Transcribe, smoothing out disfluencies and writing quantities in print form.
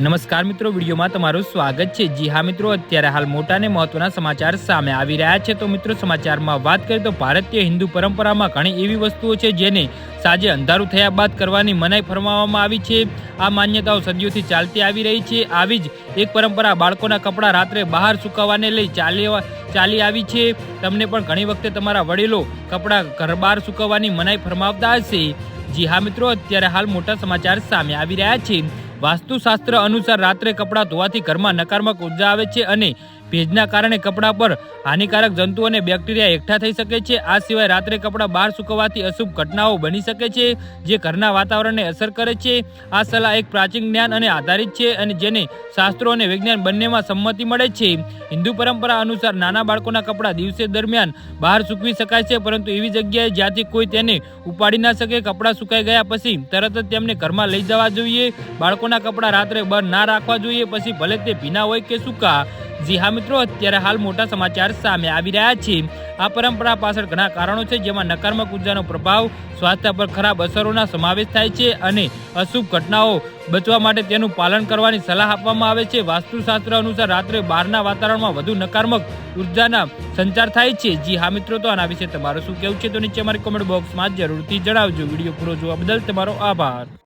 નમસ્કાર મિત્રો, વિડીયોમાં તમારું સ્વાગત છે। જી હા મિત્રો, અત્યારે હાલ મોટા ને મહત્વના સમાચાર સામે આવી રહ્યા છે। તો મિત્રો, સમાચારમાં વાત કરીએ તો ભારતીય હિન્દુ પરંપરામાં ઘણી એવી વસ્તુઓ છે જેને સાંજે અંધારું થયા બાદ કરવાની મનાઈ ફરમાવવામાં આવી છે। આ માન્યતાઓ સદીઓથી ચાલતી આવી રહી છે। આવી જ એક પરંપરા બાળકોના કપડાં રાત્રે બહાર સુકાવવાને લઈ ચાલી આવી છે। તમને પણ ઘણી વખતે તમારા વડીલો કપડાં ઘર બહાર સુકાવવાની મનાઈ ફરમાવતા હશે। જી હા મિત્રો, અત્યારે હાલ મોટા સમાચાર સામે આવી રહ્યા છે। વાસ્તુશાસ્ત્ર અનુસાર રાત્રે કપડાં ધોવાથી ઘરમાં નકારાત્મક ઉર્જા આવે છે અને ભેજના કારણે કપડાં પર હાનિકારક જંતુઓ અને બેક્ટેરિયા એકઠા થઈ શકે છે। આ સિવાય રાત્રે કપડાં બહાર સૂકવવાથી અશુભ ઘટનાઓ બની શકે છે જે ઘરના વાતાવરણને અસર કરે છે। આ સલાહ એક પ્રાચીન જ્ઞાન અને આધારિત છે અને જેને શાસ્ત્રો અને વિજ્ઞાન બંનેમાં સંમતિ મળે છે। હિન્દુ પરંપરા અનુસાર નાના બાળકોના કપડાં દિવસે દરમિયાન બહાર સૂકવી શકાય છે, પરંતુ એવી જગ્યાએ જ્યાંથી કોઈ તેને ઉપાડી ના શકે। કપડાં સુકાઈ ગયા પછી તરત જ તેમને ઘરમાં લઈ જવા જોઈએ। બાળકોના કપડાં રાત્રે બંધ ના રાખવા જોઈએ, પછી ભલે તે ભીના હોય કે સૂકા। જી હા મિત્રો, અત્યારે હાલ મોટા સમાચાર સામે આવી રહ્યા છે। આ પરંપરા પાછળ ઘણા કારણો છે, જેમાં નકારાત્મક ઉર્જાનો પ્રભાવ, સ્વાસ્થ્ય પર ખરાબ અસરોના સમાવેશ થાય છે અને અશુભ ઘટનાઓ બચવા માટે તેનું પાલન કરવાની સલાહ આપવામાં આવે છે। વાસ્તુશાસ્ત્ર અનુસાર રાત્રે બહારના વાતાવરણમાં વધુ નકારાત્મક ઉર્જાના સંચાર થાય છે। જી હા મિત્રો, તો આના વિશે તમારું શું કહેવું છે તો નીચે અમારી કોમેન્ટ બોક્સમાં જરૂરથી જણાવજો। વિડીયો પૂરો જોવા બદલ તમારો આભાર।